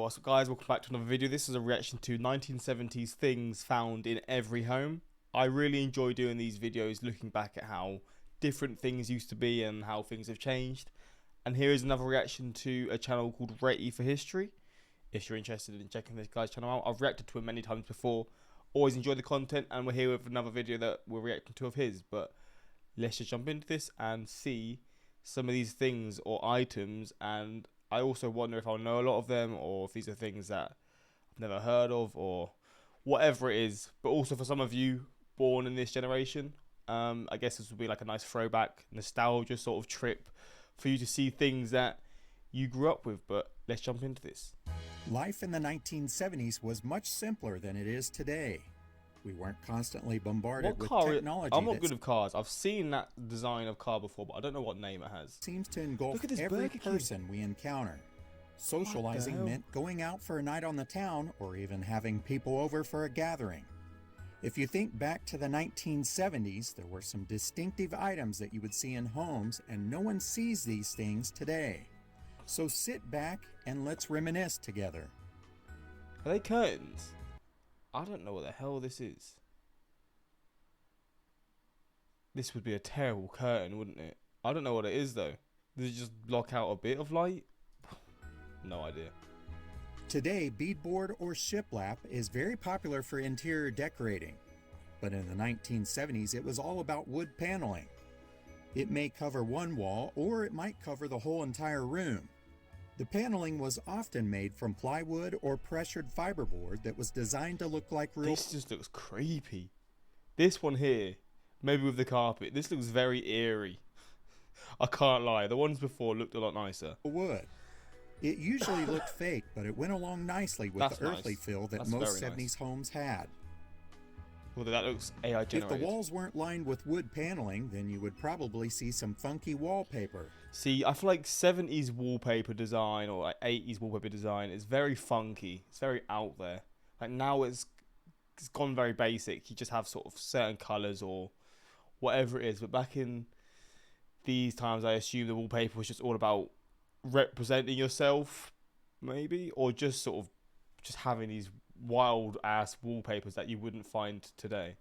what's up guys, welcome back to another video. This is a reaction to 1970s things found in every home. I really enjoy doing these videos, looking back at how different things used to be and how things have changed. And here is another reaction to a channel called Ready for History. If you're interested in checking this guy's channel out, I've reacted to him many times before. Always enjoy the content, and we're here with another video that we're reacting to of his. But let's just jump into this and see some of these things or items, and I also wonder if I'll know a lot of them or if these are things that I've never heard of or whatever it is. But also for some of you born in this generation, I guess this would be like a nice throwback, nostalgia sort of trip for you to see things that you grew up with. But let's jump into this. Life in the 1970s was much simpler than it is today. We weren't constantly bombarded with technology. I'm not good with cars. I've seen that design of car before, but I don't know what name it has. Seems to engulf every person we encounter. Socializing meant going out for a night on the town or even having people over for a gathering. If you think back to the 1970s, there were some distinctive items that you would see in homes, and no one sees these things today. So sit back and let's reminisce together. Are they curtains? I don't know what the hell this is. This would be a terrible curtain, wouldn't it? I don't know what it is though. Does it just block out a bit of light? No idea. Today, beadboard or shiplap is very popular for interior decorating. But in the 1970s, it was all about wood paneling. It may cover one wall or it might cover the whole entire room. The paneling was often made from plywood or pressured fiberboard that was designed to look like real. This just looks creepy. This one here, maybe with the carpet, this looks very eerie. I can't lie, the ones before looked a lot nicer. Wood. It usually looked fake, but it went along nicely with the earthly feel that most 70s homes had. Well, that looks AI generated. If the walls weren't lined with wood paneling, then you would probably see some funky wallpaper. See, I feel like 70s wallpaper design or like 80s wallpaper design is very funky. It's very out there. Like now it's gone very basic. You just have sort of certain colours or whatever it is. But back in these times, I assume the wallpaper was just all about representing yourself, maybe, or just sort of just having these wild ass wallpapers that you wouldn't find today.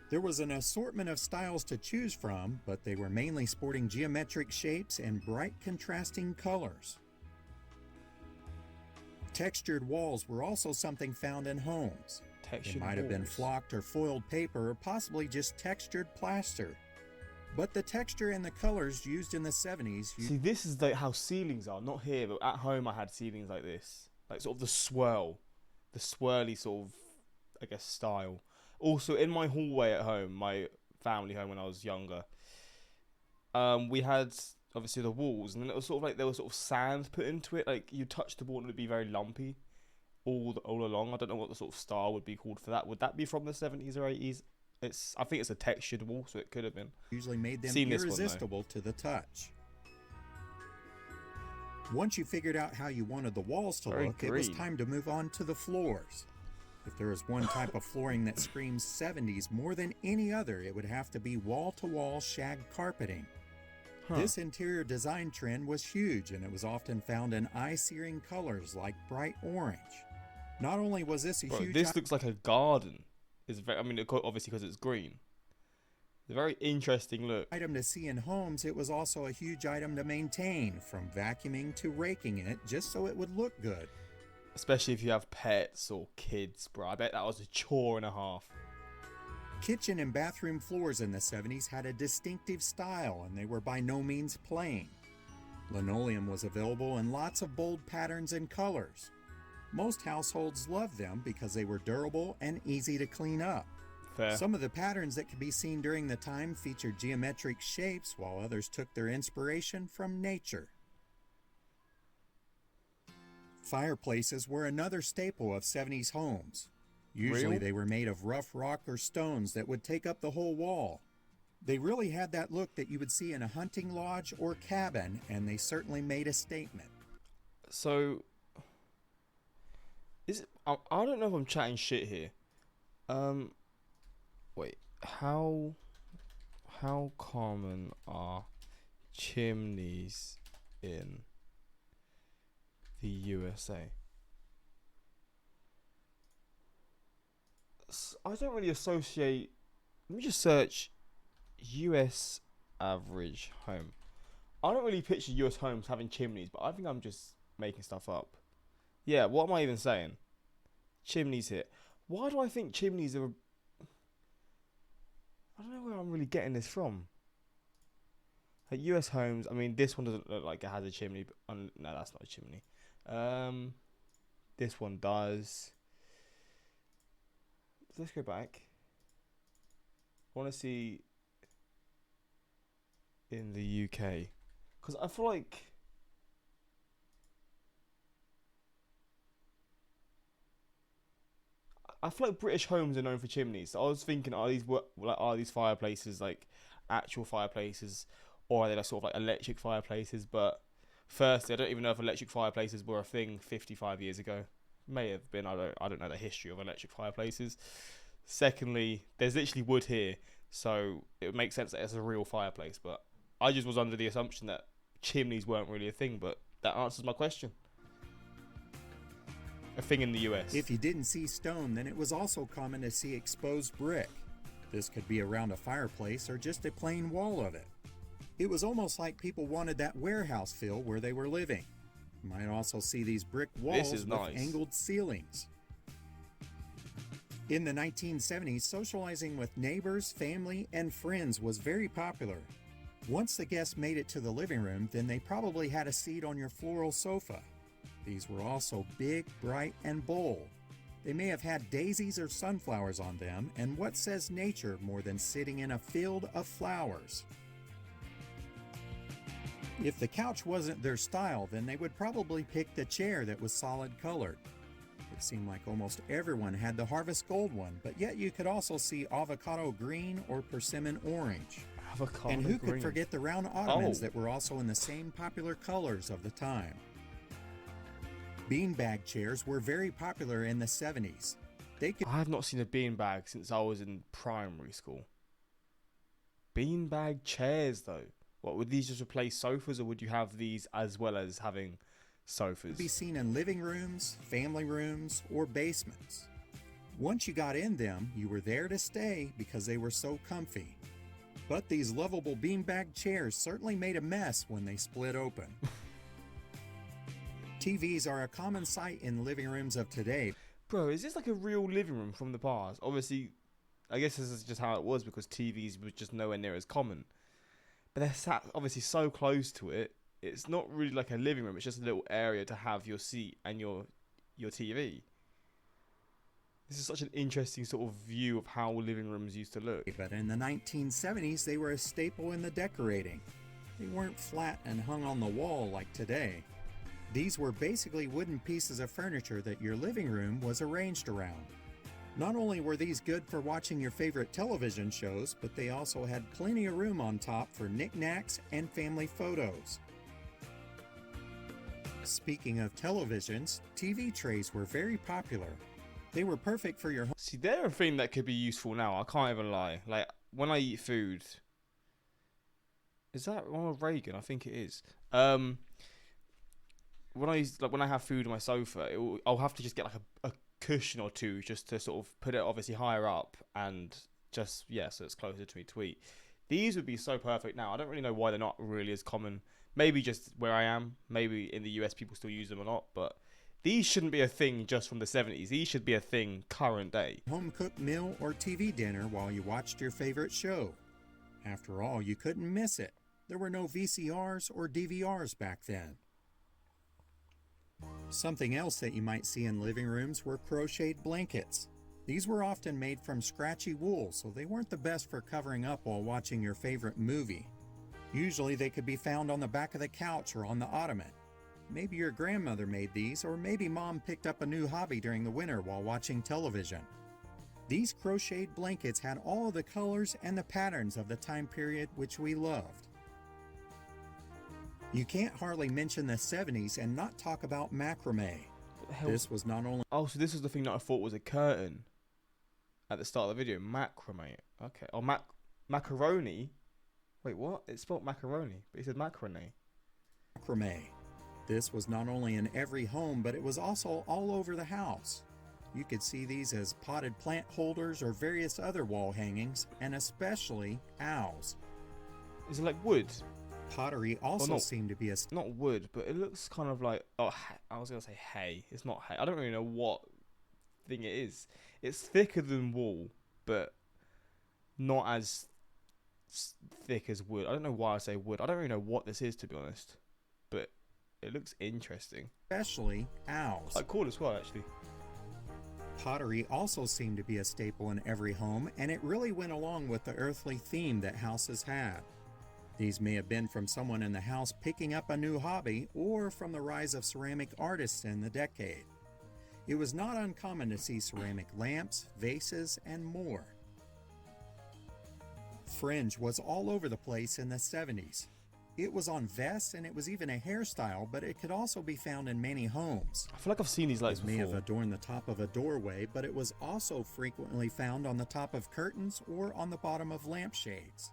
There was an assortment of styles to choose from, but they were mainly sporting geometric shapes and bright contrasting colors. Textured walls were also something found in homes. They might have been flocked or foiled paper, or possibly just textured plaster. But the texture and the colors used in the 70s... See, this is like how ceilings are, not here, but at home I had ceilings like this. Like sort of the swirly sort of, I guess, style. Also, in my hallway at home, my family home when I was younger, we had, obviously, the walls, and then it was sort of like there was sort of sand put into it. Like, you touch the wall and it would be very lumpy all along. I don't know what the sort of style would be called for that. Would that be from the 70s or 80s? I think it's a textured wall, so it could have been. Usually made them irresistible to the touch. Once you figured out how you wanted the walls to look, it was time to move on to the floors. If there is one type of flooring that screams 70s more than any other, it would have to be wall-to-wall shag carpeting. This interior design trend was huge, and it was often found in eye-searing colors like bright orange. Not only was this a huge... This looks like a garden. It's very, I mean, obviously because it's green. It's a very interesting look. Item to see in homes, it was also a huge item to maintain, from vacuuming to raking it, just so it would look good. Especially if you have pets or kids, bro. I bet that was a chore and a half. Kitchen and bathroom floors in the 70s had a distinctive style, and they were by no means plain. Linoleum was available in lots of bold patterns and colors. Most households loved them because they were durable and easy to clean up. Fair. Some of the patterns that could be seen during the time featured geometric shapes, while others took their inspiration from nature. Fireplaces were another staple of 70s homes. Usually they were made of rough rock or stones that would take up the whole wall. They really had that look that you would see in a hunting lodge or cabin, and they certainly made a statement. So, I don't know if I'm chatting shit here. Wait, how common are chimneys in the USA? I don't really associate. Let me just search US average home. I don't really picture US homes having chimneys, but I think I'm just making stuff up. Yeah, what am I even saying? Chimneys here. Why do I think chimneys are... I don't know where I'm really getting this from. At US homes, I mean, this one doesn't look like it has a chimney. But, no, that's not a chimney. This one does. Let's go back. I want to see in the UK. Because I feel like... British homes are known for chimneys. So I was thinking, are these fireplaces like actual fireplaces, or are they like sort of like electric fireplaces? But firstly, I don't even know if electric fireplaces were a thing 55 years ago. May have been. I don't know the history of electric fireplaces. Secondly, there's literally wood here, so it would make sense that it's a real fireplace. But I just was under the assumption that chimneys weren't really a thing. But that answers my question. A thing in the US. If you didn't see stone, then it was also common to see exposed brick. This could be around a fireplace or just a plain wall of it. It was almost like people wanted that warehouse feel where they were living. You might also see these brick walls with angled ceilings. In the 1970s, socializing with neighbors, family, and friends was very popular. Once the guests made it to the living room, then they probably had a seat on your floral sofa. These were also big, bright, and bold. They may have had daisies or sunflowers on them, and what says nature more than sitting in a field of flowers? If the couch wasn't their style, then they would probably pick the chair that was solid colored. It seemed like almost everyone had the harvest gold one, but yet you could also see avocado green or persimmon orange. And who could forget the round ottomans that were also in the same popular colors of the time? Beanbag chairs were very popular in the 70s. I have not seen a beanbag since I was in primary school. Beanbag chairs, though. What, would these just replace sofas, or would you have these as well as having sofas? Could be seen in living rooms, family rooms, or basements. Once you got in them, you were there to stay because they were so comfy. But these lovable beanbag chairs certainly made a mess when they split open. TVs are a common sight in living rooms of today. Bro, is this like a real living room from the past? Obviously, I guess this is just how it was because TVs were just nowhere near as common. But they're sat obviously so close to it. It's not really like a living room. It's just a little area to have your seat and your TV. This is such an interesting sort of view of how living rooms used to look. But in the 1970s, they were a staple in the decorating. They weren't flat and hung on the wall like today. These were basically wooden pieces of furniture that your living room was arranged around. Not only were these good for watching your favorite television shows, but they also had plenty of room on top for knickknacks and family photos. Speaking of televisions, TV trays were very popular. They were perfect for your home. See, they're a thing that could be useful now. I can't even lie. Like, when I eat food... Is that Ronald Reagan? I think it is. When I have food on my sofa, I'll have to just get like a cushion or two just to sort of put it obviously higher up and just, yeah, so it's closer to me to eat. These would be so perfect now. I don't really know why they're not really as common. Maybe just where I am. Maybe in the US people still use them a lot, but these shouldn't be a thing just from the 70s. These should be a thing current day. Home-cooked meal or TV dinner while you watched your favorite show. After all, you couldn't miss it. There were no VCRs or DVRs back then. Something else that you might see in living rooms were crocheted blankets. These were often made from scratchy wool, so they weren't the best for covering up while watching your favorite movie. Usually they could be found on the back of the couch or on the ottoman. Maybe your grandmother made these, or maybe mom picked up a new hobby during the winter while watching television. These crocheted blankets had all of the colors and the patterns of the time period which we loved. You can't hardly mention the 70s and not talk about macrame. This was not only... Oh, so this is the thing that I thought was a curtain at the start of the video. Macrame. Okay. Oh, macaroni. Wait, what? It's spelled macaroni, but it said macrame. Macrame. This was not only in every home, but it was also all over the house. You could see these as potted plant holders or various other wall hangings, and especially owls. Is it like wood? Pottery also seemed to be a... Not wood, but it looks kind of like... Oh, I was going to say hay. It's not hay. I don't really know what thing it is. It's thicker than wool, but not as thick as wood. I don't know why I say wood. I don't really know what this is, to be honest. But it looks interesting. Especially owls. Quite cool as well, actually. Pottery also seemed to be a staple in every home, and it really went along with the earthly theme that houses had. These may have been from someone in the house picking up a new hobby, or from the rise of ceramic artists in the decade. It was not uncommon to see ceramic lamps, vases, and more. Fringe was all over the place in the 70s. It was on vests, and it was even a hairstyle, but it could also be found in many homes. I feel like I've seen these lights before. It may have adorned the top of a doorway, but it was also frequently found on the top of curtains or on the bottom of lampshades.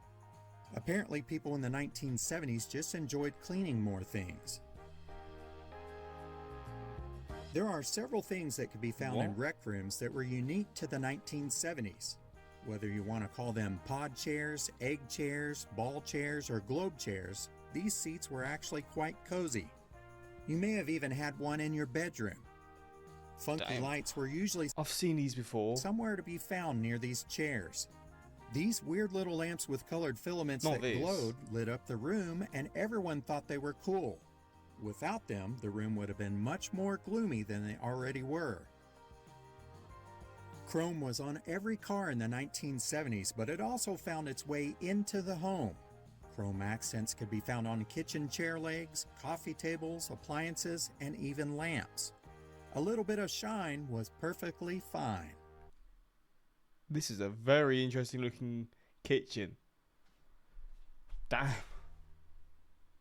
Apparently, people in the 1970s just enjoyed cleaning more things. There are several things that could be found in rec rooms that were unique to the 1970s. Whether you want to call them pod chairs, egg chairs, ball chairs, or globe chairs, these seats were actually quite cozy. You may have even had one in your bedroom. Funky lights were usually I've seen these before. Somewhere to be found near these chairs. These weird little lamps with colored filaments that glowed lit up the room, and everyone thought they were cool. Without them, the room would have been much more gloomy than they already were. Chrome was on every car in the 1970s, but it also found its way into the home. Chrome accents could be found on kitchen chair legs, coffee tables, appliances, and even lamps. A little bit of shine was perfectly fine. This is a very interesting looking kitchen. Damn.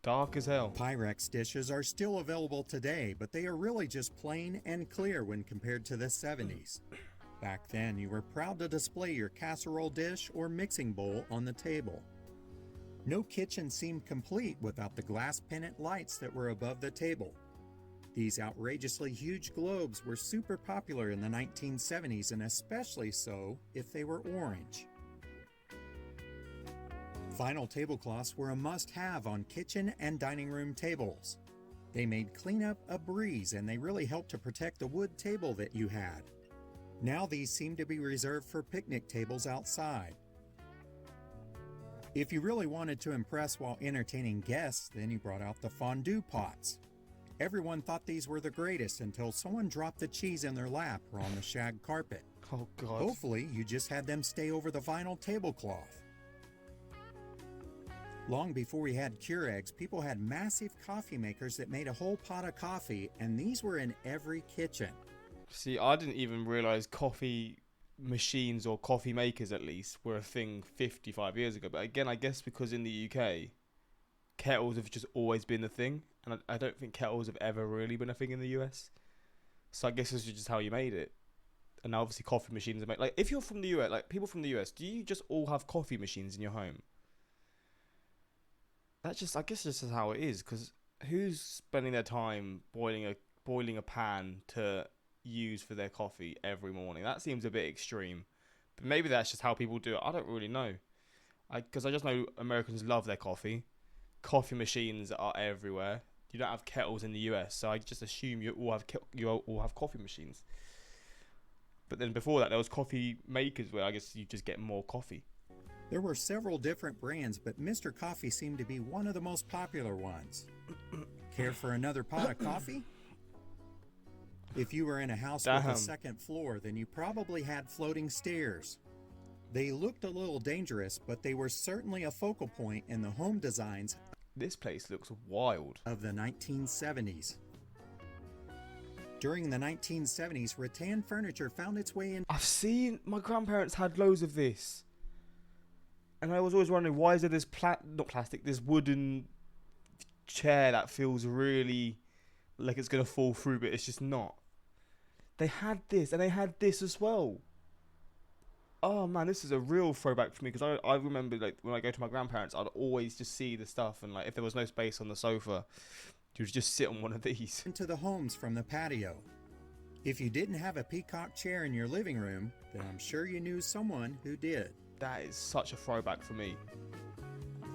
Dark as hell. Pyrex dishes are still available today, but they are really just plain and clear when compared to the 70s. Back then, you were proud to display your casserole dish or mixing bowl on the table. No kitchen seemed complete without the glass pendant lights that were above the table. These outrageously huge globes were super popular in the 1970s, and especially so if they were orange. Vinyl tablecloths were a must-have on kitchen and dining room tables. They made cleanup a breeze, and they really helped to protect the wood table that you had. Now these seem to be reserved for picnic tables outside. If you really wanted to impress while entertaining guests, then you brought out the fondue pots. Everyone thought these were the greatest until someone dropped the cheese in their lap or on the shag carpet. Oh God. Hopefully, you just had them stay over the vinyl tablecloth. Long before we had Keurigs, people had massive coffee makers that made a whole pot of coffee, and these were in every kitchen. See, I didn't even realize coffee machines, or coffee makers at least, were a thing 55 years ago. But again, I guess because in the UK, kettles have just always been the thing. And I don't think kettles have ever really been a thing in the US. So I guess this is just how you made it. And now obviously coffee machines are made. Like, if you're from the US, like people from the US, do you just all have coffee machines in your home? That's just, I guess this is how it is. Because who's spending their time boiling a pan to use for their coffee every morning? That seems a bit extreme. But maybe that's just how people do it. I don't really know. Because I just know Americans love their coffee. Coffee machines are everywhere. You don't have kettles in the US, so I just assume you all have coffee machines. But then before that, there was coffee makers where I guess you just get more coffee. There were several different brands, but Mr. Coffee seemed to be one of the most popular ones. Care for another pot of coffee? If you were in a house with a second floor, then you probably had floating stairs. They looked a little dangerous, but they were certainly a focal point in the home designs. This place looks wild. Of the 1970s. During the 1970s, rattan furniture found its way in. I've seen, my grandparents had loads of this. And I was always wondering, why is there this this wooden chair that feels really like it's going to fall through, but it's just not. They had this, and they had this as well. Oh man, this is a real throwback for me, because I remember, like, when I go to my grandparents, I'd always just see the stuff, and like if there was no space on the sofa, you would just sit on one of these. Into the homes from the patio. If you didn't have a peacock chair in your living room, then I'm sure you knew someone who did. That is such a throwback for me.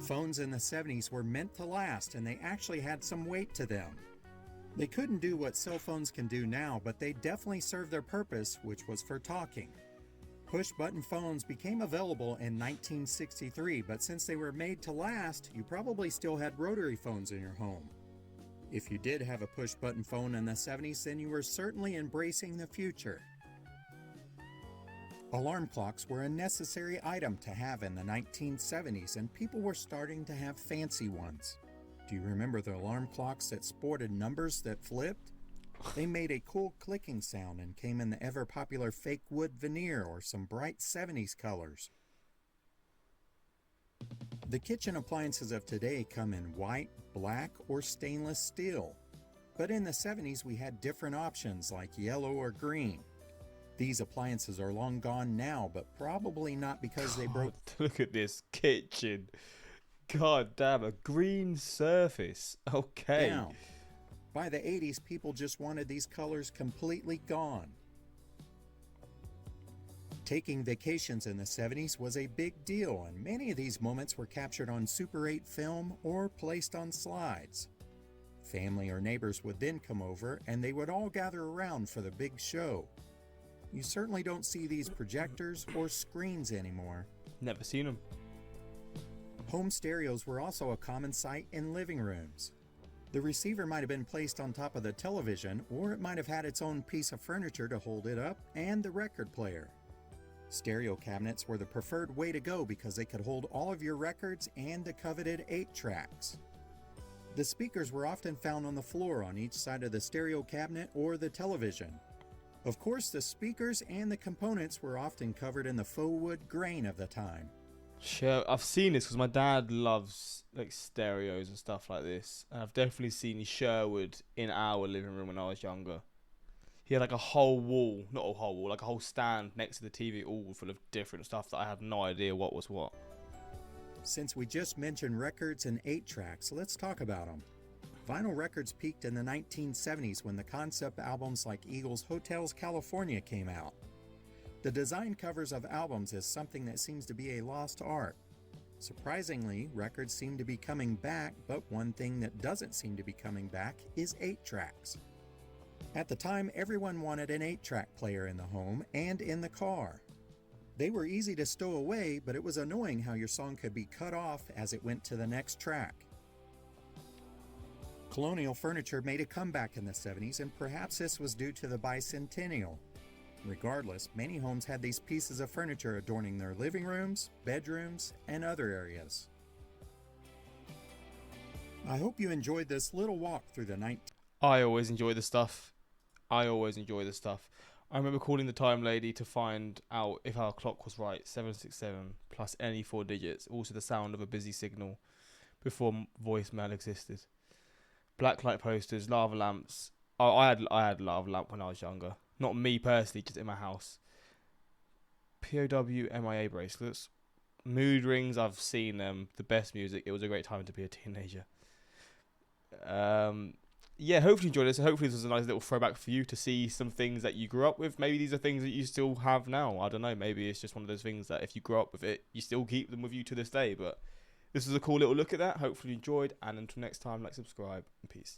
Phones in the 70s were meant to last, and they actually had some weight to them. They couldn't do what cell phones can do now, but they definitely served their purpose, which was for talking. Push-button phones became available in 1963, but since they were made to last, you probably still had rotary phones in your home. If you did have a push-button phone in the 70s, then you were certainly embracing the future. Alarm clocks were a necessary item to have in the 1970s, and people were starting to have fancy ones. Do you remember the alarm clocks that sported numbers that flipped? They made a cool clicking sound and came in the ever-popular fake wood veneer or some bright 70s colors. The kitchen appliances of today come in white, black, or stainless steel. But in the 70s we had different options like yellow or green. These appliances are long gone now, but probably not because they broke. Look at this kitchen. God damn, a green surface. Okay. Now, by the 80s, people just wanted these colors completely gone. Taking vacations in the 70s was a big deal, and many of these moments were captured on Super 8 film or placed on slides. Family or neighbors would then come over, and they would all gather around for the big show. You certainly don't see these projectors or screens anymore. Never seen them. Home stereos were also a common sight in living rooms. The receiver might have been placed on top of the television, or it might have had its own piece of furniture to hold it up, and the record player. Stereo cabinets were the preferred way to go because they could hold all of your records and the coveted 8-tracks. The speakers were often found on the floor on each side of the stereo cabinet or the television. Of course, the speakers and the components were often covered in the faux wood grain of the time. Sure, I've seen this because my dad loves like stereos and stuff like this, and I've definitely seen Sherwood in our living room when I was younger. He had like a whole wall, not a whole wall, like a whole stand next to the TV, all full of different stuff that I had no idea what was what. Since we just mentioned records and 8-tracks, let's talk about them. Vinyl records peaked in the 1970s when the concept albums like Eagles' Hotels California came out. The design covers of albums is something that seems to be a lost art. Surprisingly, records seem to be coming back, but one thing that doesn't seem to be coming back is 8-tracks. At the time, everyone wanted an 8-track player in the home and in the car. They were easy to stow away, but it was annoying how your song could be cut off as it went to the next track. Colonial furniture made a comeback in the 70s, and perhaps this was due to the bicentennial. Regardless, many homes had these pieces of furniture adorning their living rooms, bedrooms, and other areas. I hope you enjoyed this little walk through the I always enjoy the stuff. I remember calling the time lady to find out if our clock was right, 767 plus any 4 digits, also the sound of a busy signal before voicemail existed. Blacklight posters, lava lamps. Oh, I had lava lamp when I was younger. Not me personally, just in my house. POW MIA bracelets. Mood rings, I've seen them. The best music. It was a great time to be a teenager. Yeah, hopefully you enjoyed this. Hopefully this was a nice little throwback for you to see some things that you grew up with. Maybe these are things that you still have now. I don't know. Maybe it's just one of those things that if you grew up with it, you still keep them with you to this day. But this was a cool little look at that. Hopefully you enjoyed. And until next time, like, subscribe, and peace.